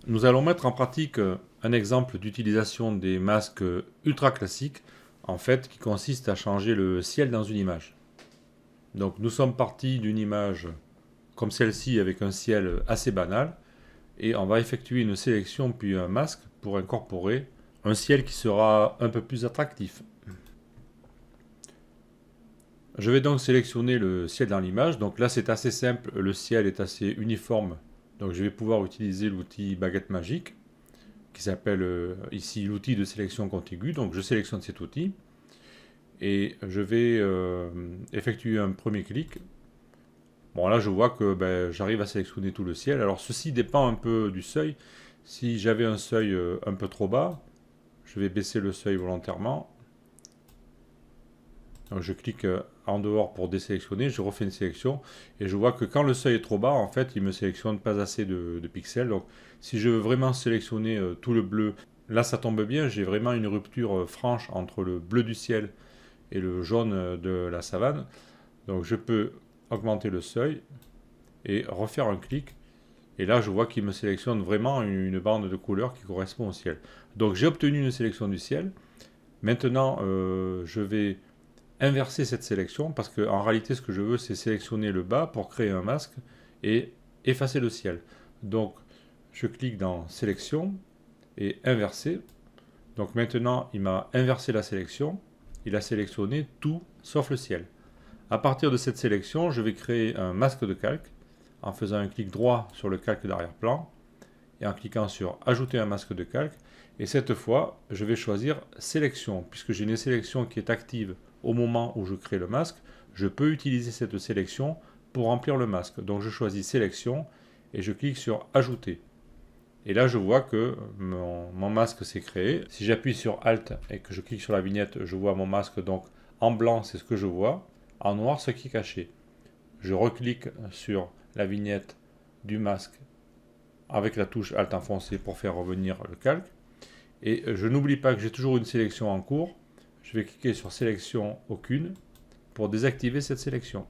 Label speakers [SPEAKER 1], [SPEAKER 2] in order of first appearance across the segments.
[SPEAKER 1] Nous allons mettre en pratique un exemple d'utilisation des masques ultra classiques, en fait, qui consiste à changer le ciel dans une image. Donc nous sommes partis d'une image comme celle-ci avec un ciel assez banal, et on va effectuer une sélection puis un masque pour incorporer un ciel qui sera un peu plus attractif. Je vais donc sélectionner le ciel dans l'image. Donc là c'est assez simple, le ciel est assez uniforme. Donc je vais pouvoir utiliser l'outil baguette magique qui s'appelle ici l'outil de sélection contiguë. Donc je sélectionne cet outil et je vais effectuer un premier clic. Bon là je vois que j'arrive à sélectionner tout le ciel. Alors ceci dépend un peu du seuil. Si j'avais un seuil un peu trop bas, je vais baisser le seuil volontairement. Donc je clique en dehors pour désélectionner, je refais une sélection et je vois que quand le seuil est trop bas, en fait, il me sélectionne pas assez de pixels. Donc si je veux vraiment sélectionner tout le bleu, là ça tombe bien, j'ai vraiment une rupture franche entre le bleu du ciel et le jaune de la savane. Donc je peux augmenter le seuil et refaire un clic. Et là, je vois qu'il me sélectionne vraiment une bande de couleurs qui correspond au ciel. Donc j'ai obtenu une sélection du ciel. Maintenant, je vais inverser cette sélection parce qu'en réalité ce que je veux c'est sélectionner le bas pour créer un masque et effacer le ciel. Donc je clique dans sélection et inverser. Donc maintenant il m'a inversé la sélection, il a sélectionné tout sauf le ciel. À partir de cette sélection je vais créer un masque de calque en faisant un clic droit sur le calque d'arrière-plan et en cliquant sur ajouter un masque de calque. Et cette fois, je vais choisir sélection. Puisque j'ai une sélection qui est active au moment où je crée le masque, je peux utiliser cette sélection pour remplir le masque. Donc je choisis sélection et je clique sur ajouter. Et là, je vois que mon masque s'est créé. Si j'appuie sur Alt et que je clique sur la vignette, je vois mon masque. Donc en blanc, c'est ce que je vois. En noir, ce qui est caché. Je reclique sur la vignette du masque avec la touche Alt enfoncée pour faire revenir le calque. Et je n'oublie pas que j'ai toujours une sélection en cours. Je vais cliquer sur sélection aucune pour désactiver cette sélection.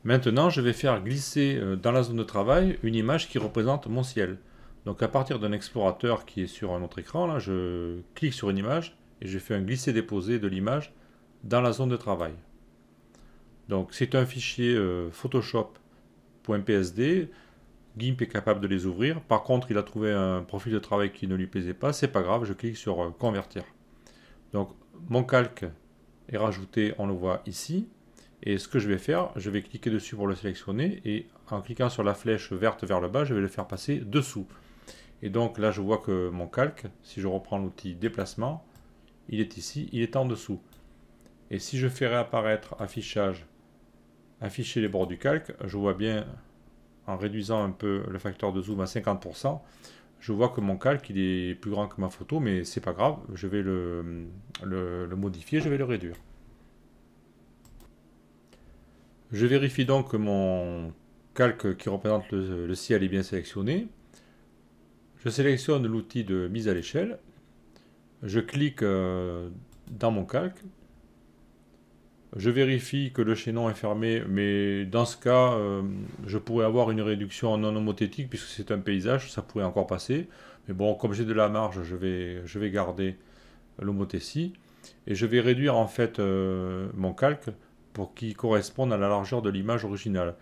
[SPEAKER 1] Maintenant, je vais faire glisser dans la zone de travail une image qui représente mon ciel. Donc à partir d'un explorateur qui est sur un autre écran, là, je clique sur une image et je fais un glisser-déposer de l'image dans la zone de travail. Donc c'est un fichier Photoshop.psd. GIMP est capable de les ouvrir. Par contre, il a trouvé un profil de travail qui ne lui plaisait pas. C'est pas grave, je clique sur convertir. Donc, mon calque est rajouté, on le voit ici. Et ce que je vais faire, je vais cliquer dessus pour le sélectionner. Et en cliquant sur la flèche verte vers le bas, je vais le faire passer dessous. Et donc là, je vois que mon calque, si je reprends l'outil déplacement, il est ici, il est en dessous. Et si je fais réapparaître affichage, afficher les bords du calque, je vois bien en réduisant un peu le facteur de zoom à 50%, je vois que mon calque il est plus grand que ma photo, mais c'est pas grave, je vais le modifier, je vais le réduire. Je vérifie donc que mon calque qui représente le ciel est bien sélectionné. Je sélectionne l'outil de mise à l'échelle. Je clique dans mon calque. Je vérifie que le chaînon est fermé, mais dans ce cas, je pourrais avoir une réduction non homothétique puisque c'est un paysage, ça pourrait encore passer. Mais bon, comme j'ai de la marge, je vais garder l'homothétie et je vais réduire en fait mon calque pour qu'il corresponde à la largeur de l'image originale.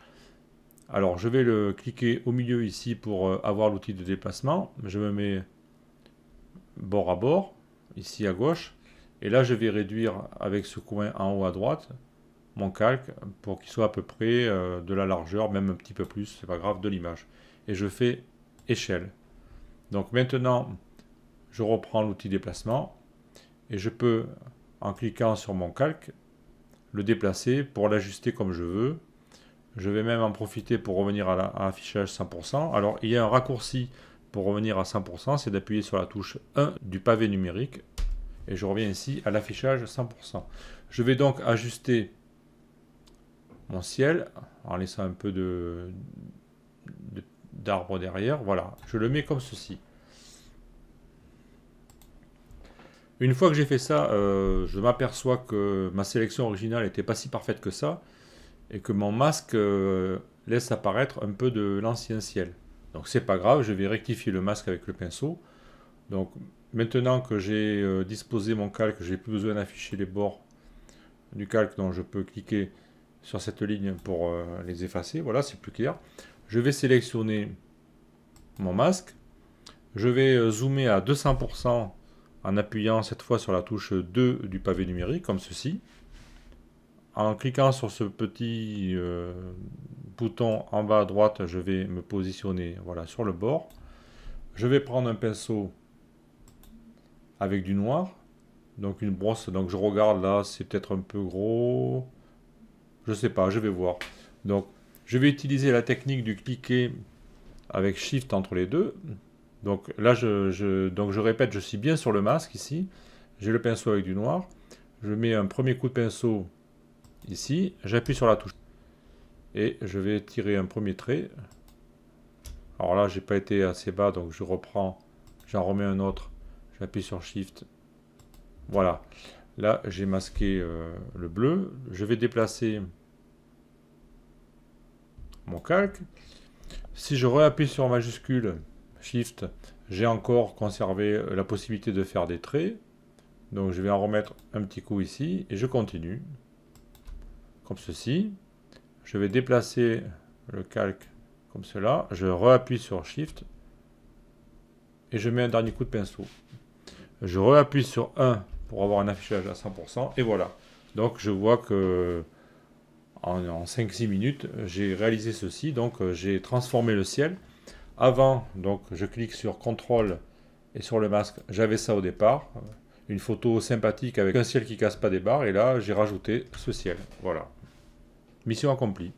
[SPEAKER 1] Alors, je vais le cliquer au milieu ici pour avoir l'outil de déplacement. Je me mets bord à bord, ici à gauche. Et là, je vais réduire avec ce coin en haut à droite mon calque pour qu'il soit à peu près de la largeur, même un petit peu plus, c'est pas grave, de l'image. Et je fais échelle. Donc maintenant, je reprends l'outil déplacement et je peux, en cliquant sur mon calque, le déplacer pour l'ajuster comme je veux. Je vais même en profiter pour revenir à l'affichage 100%. Alors, il y a un raccourci pour revenir à 100%, c'est d'appuyer sur la touche 1 du pavé numérique. Et je reviens ici à l'affichage 100%. Je vais donc ajuster mon ciel en laissant un peu d'arbre derrière. Voilà, je le mets comme ceci. Une fois que j'ai fait ça, je m'aperçois que ma sélection originale n'était pas si parfaite que ça et que mon masque laisse apparaître un peu de l'ancien ciel. Donc c'est pas grave, je vais rectifier le masque avec le pinceau. Donc maintenant que j'ai disposé mon calque, j'ai plus besoin d'afficher les bords du calque, donc je peux cliquer sur cette ligne pour les effacer. Voilà, c'est plus clair. Je vais sélectionner mon masque. Je vais zoomer à 200% en appuyant cette fois sur la touche 2 du pavé numérique, comme ceci. En cliquant sur ce petit bouton en bas à droite, je vais me positionner voilà, sur le bord. Je vais prendre un pinceau avec du noir, donc une brosse, donc je regarde là, c'est peut-être un peu gros, je sais pas, je vais voir. Donc je vais utiliser la technique du cliquer avec Shift entre les deux. Donc là, donc je répète, je suis bien sur le masque ici, j'ai le pinceau avec du noir, je mets un premier coup de pinceau ici, j'appuie sur la touche et je vais tirer un premier trait. Alors là, j'ai pas été assez bas, donc je reprends, j'en remets un autre, j'appuie sur Shift. Voilà, là j'ai masqué le bleu. Je vais déplacer mon calque. Si je réappuie sur majuscule Shift, j'ai encore conservé la possibilité de faire des traits. Donc je vais en remettre un petit coup ici et je continue. Comme ceci. Je vais déplacer le calque comme cela. Je réappuie sur Shift et je mets un dernier coup de pinceau. Je réappuie sur 1 pour avoir un affichage à 100% et voilà. Donc je vois que en 5-6 minutes, j'ai réalisé ceci. Donc j'ai transformé le ciel. Avant, donc je clique sur CTRL et sur le masque, j'avais ça au départ. Une photo sympathique avec un ciel qui casse pas des barres. Et là, j'ai rajouté ce ciel. Voilà. Mission accomplie.